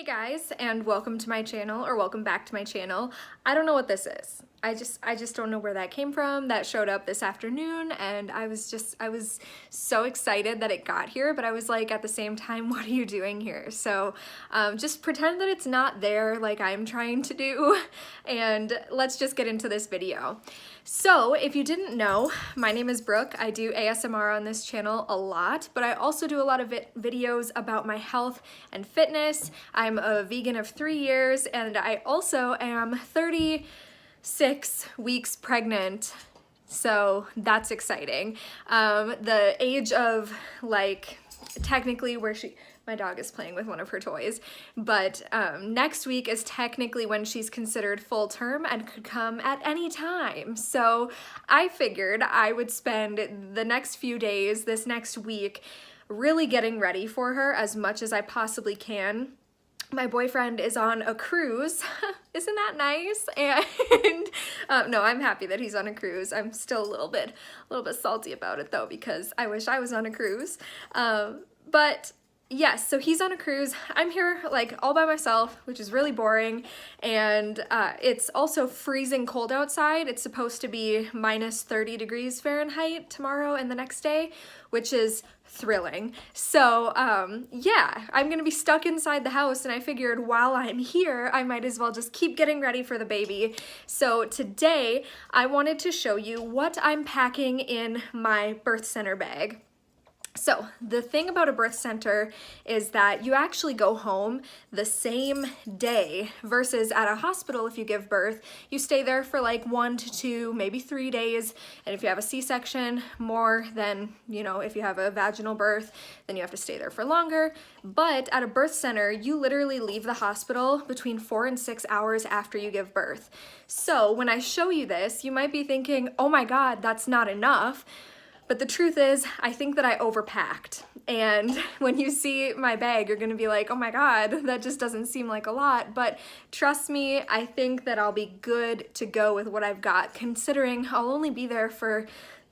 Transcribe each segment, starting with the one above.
Hey guys, and welcome to my channel, or welcome back to my channel. I don't know what this is. I just don't know where that came from. That showed up this afternoon, and I was so excited that it got here, but I was like, at the same time, what are you doing here? So just pretend that it's not there like I'm trying to do, and let's just get into this video. So if you didn't know, my name is Brooke. I do ASMR on this channel a lot, but I also do a lot of videos about my health and fitness. I'm a vegan of 3 years, and I also am 36 weeks pregnant. So that's exciting. The age of, like, technically where my dog is playing with one of her toys, but next week is technically when she's considered full term and could come at any time. So I figured I would spend the next few days, this next week, really getting ready for her as much as I possibly can. My boyfriend is on a cruise. Isn't that nice? And no, I'm happy that he's on a cruise. I'm still a little bit salty about it though, because I wish I was on a cruise. But yes, so he's on a cruise. I'm here like all by myself, which is really boring. And it's also freezing cold outside. It's supposed to be minus 30 degrees Fahrenheit tomorrow and the next day, which is thrilling. So yeah, I'm gonna be stuck inside the house, and I figured while I'm here, I might as well just keep getting ready for the baby. So today, I wanted to show you what I'm packing in my birth center bag. So the thing about a birth center is that you actually go home the same day versus at a hospital. If you give birth, you stay there for like 1 to 2, maybe 3 days. And if you have a C-section, more than, you know, if you have a vaginal birth, then you have to stay there for longer. But at a birth center, you literally leave the hospital between 4 and 6 hours after you give birth. So when I show you this, you might be thinking, oh my God, that's not enough. But the truth is, I think that I overpacked. And when you see my bag, you're gonna be like, oh my God, that just doesn't seem like a lot. But trust me, I think that I'll be good to go with what I've got, considering I'll only be there for,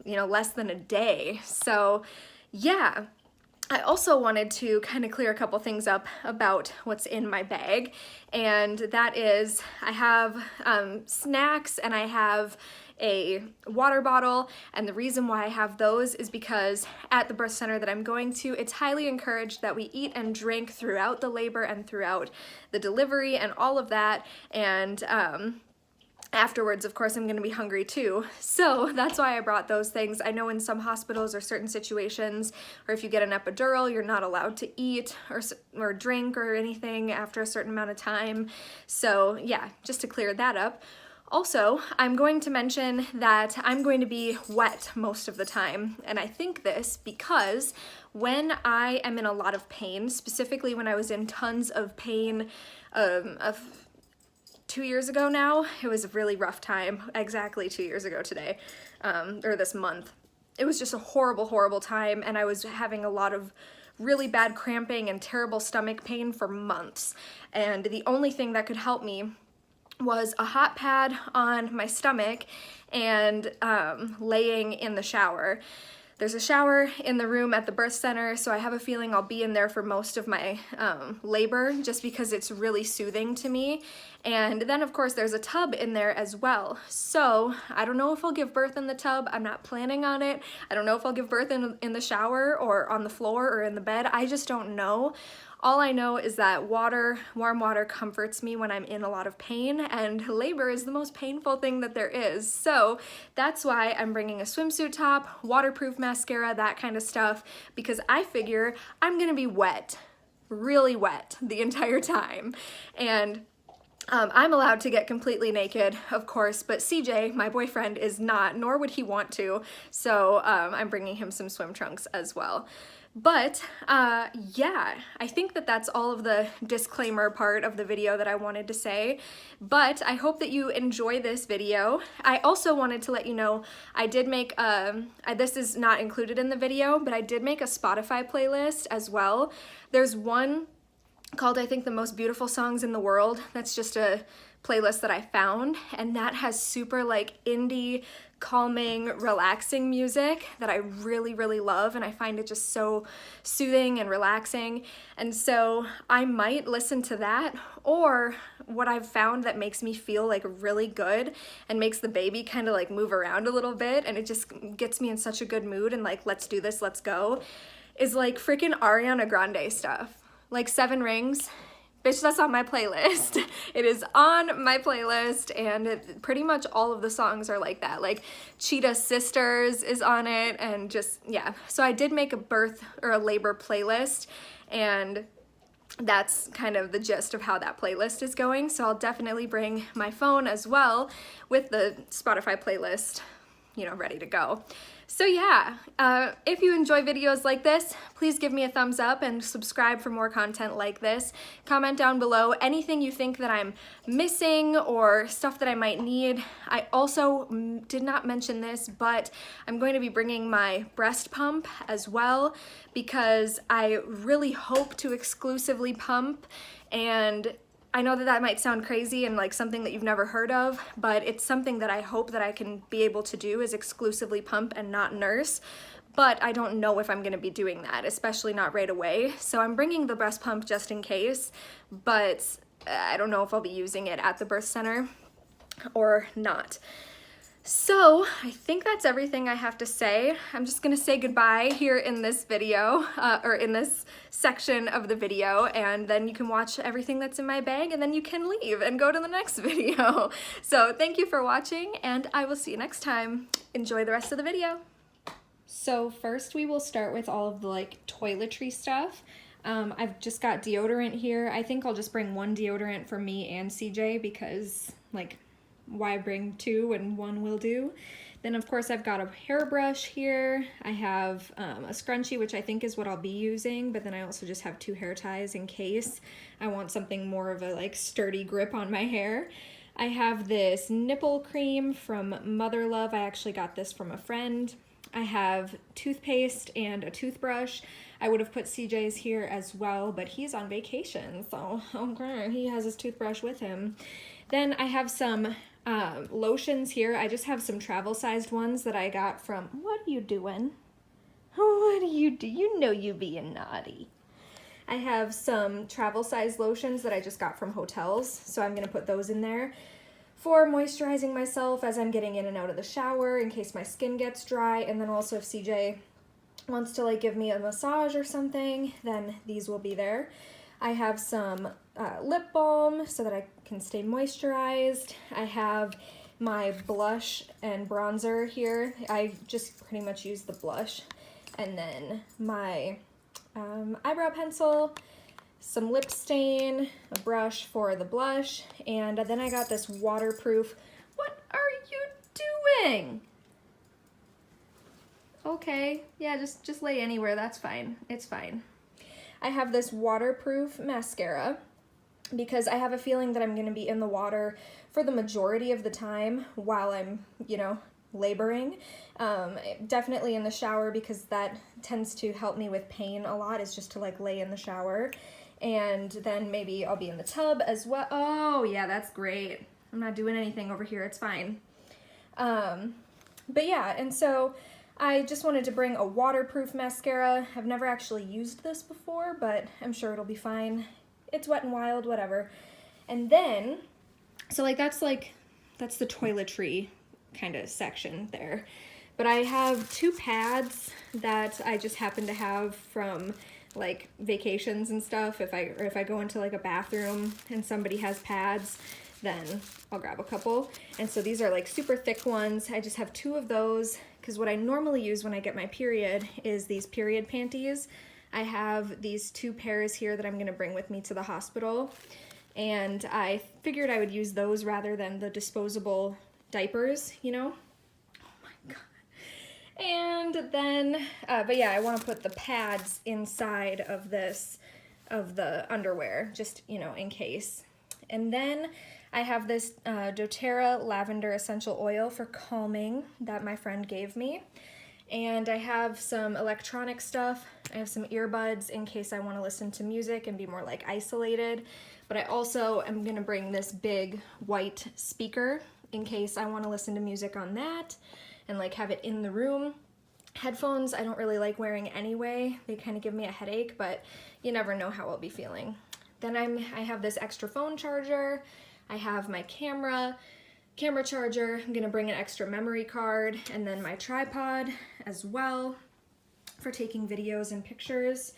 you know, less than a day. So yeah. I also wanted to kind of clear a couple things up about what's in my bag, and that is I have snacks and I have a water bottle, and the reason why I have those is because at the birth center that I'm going to, it's highly encouraged that we eat and drink throughout the labor and throughout the delivery and all of that, and afterwards, of course, I'm gonna be hungry too. So that's why I brought those things. I know in some hospitals or certain situations, or if you get an epidural, you're not allowed to eat or drink or anything after a certain amount of time. So yeah, just to clear that up. Also, I'm going to mention that I'm going to be wet most of the time, and I think this because when I am in a lot of pain, specifically when I was in tons of pain of 2 years ago now, it was a really rough time, exactly 2 years ago today, or this month. It was just a horrible, horrible time, and I was having a lot of really bad cramping and terrible stomach pain for months, and the only thing that could help me was a hot pad on my stomach and laying in the shower. There's a shower in the room at the birth center, so I have a feeling I'll be in there for most of my labor just because it's really soothing to me. And then of course there's a tub in there as well. So I don't know if I'll give birth in the tub. I'm not planning on it. I don't know if I'll give birth in the shower or on the floor or in the bed. I just don't know. All I know is that warm water comforts me when I'm in a lot of pain, and labor is the most painful thing that there is. So that's why I'm bringing a swimsuit top, waterproof mascara, that kind of stuff, because I figure I'm gonna be wet, really wet the entire time. And I'm allowed to get completely naked, of course, but CJ, my boyfriend, is not, nor would he want to, so I'm bringing him some swim trunks as well. But yeah, I think that that's all of the disclaimer part of the video that I wanted to say, but I hope that you enjoy this video. I also wanted to let you know I did make, this is not included in the video, but I did make a Spotify playlist as well. There's one called, I think, The Most Beautiful Songs in the World. That's just a playlist that I found, and that has super like indie, calming, relaxing music that I really, really love, and I find it just so soothing and relaxing. And so I might listen to that, or what I've found that makes me feel like really good and makes the baby kind of like move around a little bit, and it just gets me in such a good mood and like, let's do this, let's go, is like freaking Ariana Grande stuff. Like Seven Rings. Bitch, that's on my playlist. It is on my playlist, and pretty much all of the songs are like that. Like Cheetah Sisters is on it, and just, yeah. So I did make a birth or a labor playlist, and that's kind of the gist of how that playlist is going. So I'll definitely bring my phone as well with the Spotify playlist, you know, ready to go. So yeah, if you enjoy videos like this, please give me a thumbs up and subscribe for more content like this. Comment down below anything you think that I'm missing or stuff that I might need. I also did not mention this, but I'm going to be bringing my breast pump as well, because I really hope to exclusively pump, and I know that that might sound crazy and like something that you've never heard of, but it's something that I hope that I can be able to do, is exclusively pump and not nurse. But I don't know if I'm gonna be doing that, especially not right away. So I'm bringing the breast pump just in case, but I don't know if I'll be using it at the birth center or not. So I think that's everything I have to say. I'm just gonna say goodbye here in this video, or in this section of the video, and then you can watch everything that's in my bag, and then you can leave and go to the next video. So thank you for watching, and I will see you next time. Enjoy the rest of the video. So first we will start with all of the like toiletry stuff. I've just got deodorant here. I think I'll just bring one deodorant for me and CJ, because like, why bring two when one will do? Then of course I've got a hairbrush here. I have a scrunchie, which I think is what I'll be using, but then I also just have two hair ties in case I want something more of a like sturdy grip on my hair. I have this nipple cream from Mother Love. I actually got this from a friend. I have toothpaste and a toothbrush. I would have put CJ's here as well, but he's on vacation, so okay, he has his toothbrush with him. Then I have some lotions here. I just have some travel-sized ones that I got from, what are you doing? What do? You know you being naughty. I have some travel-sized lotions that I just got from hotels, so I'm gonna put those in there for moisturizing myself as I'm getting in and out of the shower in case my skin gets dry. And then also if CJ wants to like give me a massage or something, then these will be there. I have some lip balm so that I can stay moisturized. I have my blush and bronzer here. I just pretty much use the blush. And then my eyebrow pencil, some lip stain, a brush for the blush, and then I got this waterproof. What are you doing? Okay, yeah, just lay anywhere, that's fine. It's fine. I have this waterproof mascara because I have a feeling that I'm gonna be in the water for the majority of the time while I'm, you know, laboring. Definitely in the shower, because that tends to help me with pain a lot, is just to like lay in the shower. And then maybe I'll be in the tub as well. Oh yeah, that's great. I'm not doing anything over here, it's fine. But yeah, and so I just wanted to bring a waterproof mascara. I've never actually used this before, but I'm sure it'll be fine. It's Wet n Wild, whatever. And then, so like that's the toiletry kind of section there. But I have two pads that I just happen to have from like vacations and stuff. If I go into like a bathroom and somebody has pads, then I'll grab a couple. And so these are like super thick ones. I just have two of those, because what I normally use when I get my period is these period panties. I have these two pairs here that I'm gonna bring with me to the hospital, and I figured I would use those rather than the disposable diapers, you know? Oh my god. And then, but yeah, I wanna put the pads inside of this, of the underwear, just, you know, in case. And then I have this doTERRA lavender essential oil for calming that my friend gave me. And I have some electronic stuff. I have some earbuds in case I want to listen to music and be more like isolated. But I also am gonna bring this big white speaker in case I want to listen to music on that and like have it in the room. Headphones I don't really like wearing anyway. They kind of give me a headache, but you never know how I'll be feeling. Then I have this extra phone charger. I have my camera charger. I'm gonna bring an extra memory card and then my tripod as well for taking videos and pictures.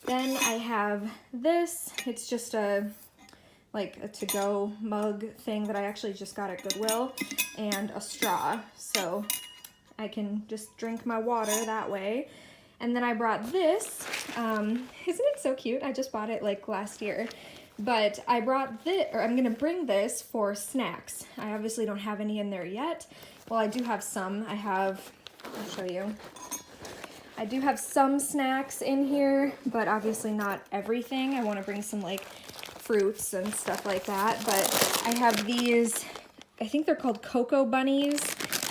Then I have this. It's just a to-go mug thing that I actually just got at Goodwill, and a straw, so I can just drink my water that way. And then I brought this. Isn't it so cute? I just bought it like last year. But I brought this, or I'm gonna bring this for snacks. I obviously don't have any in there yet. Well, I do have some. I'll show you. I do have some snacks in here, but obviously not everything. I wanna bring some like fruits and stuff like that. But I have these, I think they're called Cocoa Bunnies,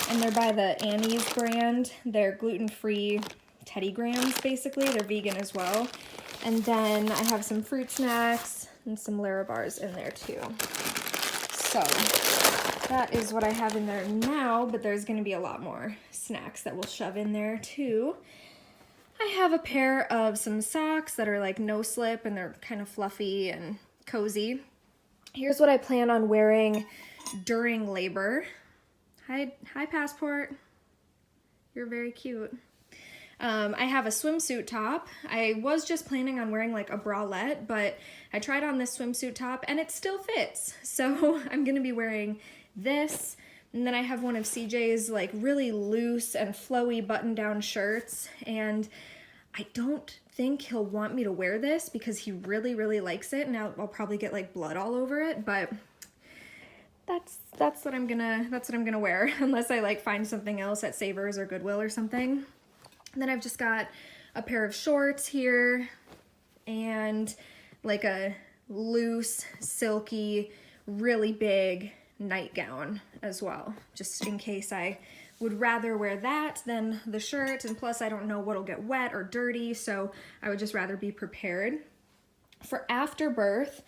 and they're by the Annie's brand. They're gluten-free Teddy Grahams, basically. They're vegan as well. And then I have some fruit snacks and some Larabars in there too. So that is what I have in there now, but there's gonna be a lot more snacks that we'll shove in there too. I have a pair of some socks that are like no slip and they're kind of fluffy and cozy. Here's what I plan on wearing during labor. Hi Passport. You're very cute. I have a swimsuit top. I was just planning on wearing like a bralette, but I tried on this swimsuit top and it still fits. So I'm gonna be wearing this. And then I have one of CJ's like really loose and flowy button-down shirts. And I don't think he'll want me to wear this because he really, really likes it. And I'll probably get like blood all over it, but that's what I'm gonna wear unless I like find something else at Savers or Goodwill or something. And then I've just got a pair of shorts here and like a loose, silky, really big nightgown as well, just in case I would rather wear that than the shirt. And plus I don't know what'll get wet or dirty, so I would just rather be prepared. For afterbirth,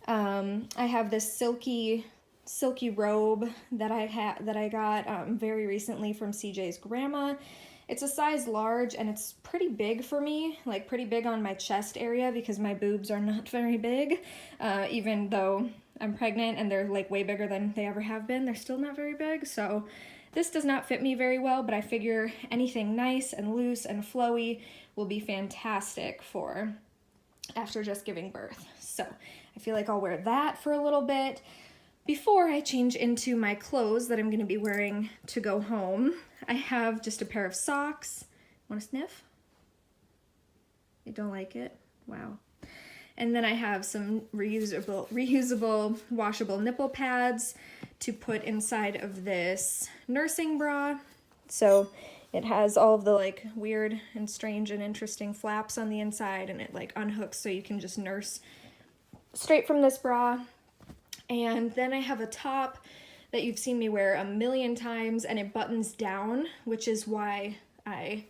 I have this silky robe that I got very recently from CJ's grandma. It's a size large and it's pretty big for me, like pretty big on my chest area because my boobs are not very big. Even though I'm pregnant and they're like way bigger than they ever have been, they're still not very big. So this does not fit me very well, but I figure anything nice and loose and flowy will be fantastic for after just giving birth. So I feel like I'll wear that for a little bit before I change into my clothes that I'm gonna be wearing to go home. I have just a pair of socks. Want to sniff? You don't like it? Wow. And then I have some reusable, washable nipple pads to put inside of this nursing bra. So it has all of the like weird and strange and interesting flaps on the inside, and it like unhooks so you can just nurse straight from this bra. And then I have a top that you've seen me wear a million times, and it buttons down, which is why I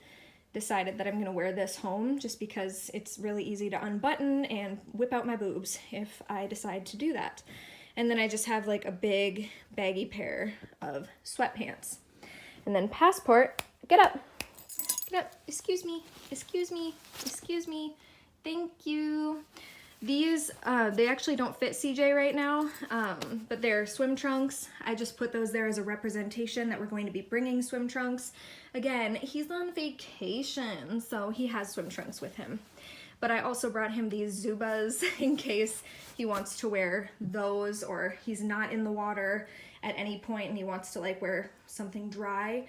decided that I'm gonna wear this home, just because it's really easy to unbutton and whip out my boobs if I decide to do that. And then I just have like a big baggy pair of sweatpants. And then Passport, get up, excuse me, thank you. These, they actually don't fit CJ right now, but they're swim trunks. I just put those there as a representation that we're going to be bringing swim trunks. Again, he's on vacation, so he has swim trunks with him. But I also brought him these Zubas in case he wants to wear those, or he's not in the water at any point and he wants to like wear something dry.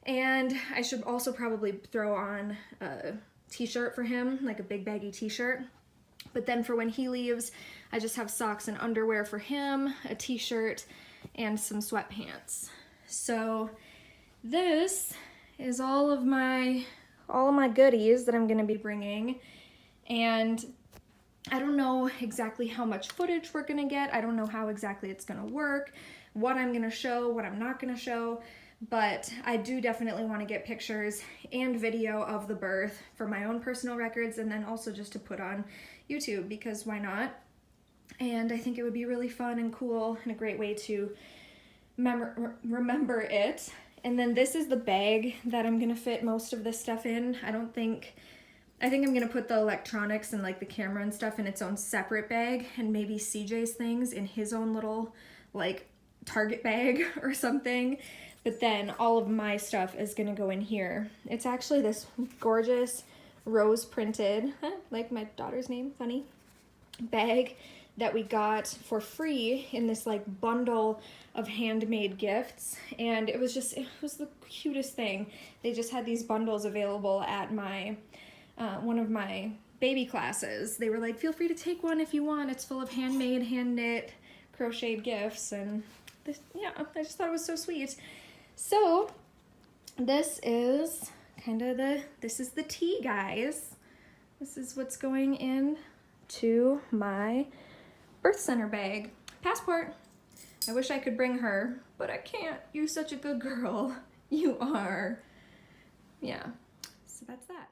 And I should also probably throw on a t-shirt for him, like a big baggy t-shirt. But then for when he leaves, I just have socks and underwear for him, a t-shirt, and some sweatpants. So this is all of my goodies that I'm gonna be bringing. And I don't know exactly how much footage we're gonna get. I don't know how exactly it's gonna work, what I'm gonna show, what I'm not gonna show. but I do definitely want to get pictures and video of the birth for my own personal records, and then also just to put on YouTube, because why not? And I think it would be really fun and cool and a great way to remember it. And then this is the bag that I'm gonna fit most of this stuff in. I think I'm gonna put the electronics and like the camera and stuff in its own separate bag, and maybe CJ's things in his own little like Target bag or something. But then all of my stuff is gonna go in here. It's actually this gorgeous rose printed, like my daughter's name, funny, bag that we got for free in this like bundle of handmade gifts. And it was the cutest thing. They just had these bundles available at my one of my baby classes. They were like, feel free to take one if you want. It's full of handmade, hand knit, crocheted gifts. And this, yeah, I just thought it was so sweet. So this is kind of this is the tea, guys. This is what's going in to my birth center bag. Passport. I wish I could bring her, but I can't. You're such a good girl. You are. Yeah. So that's that.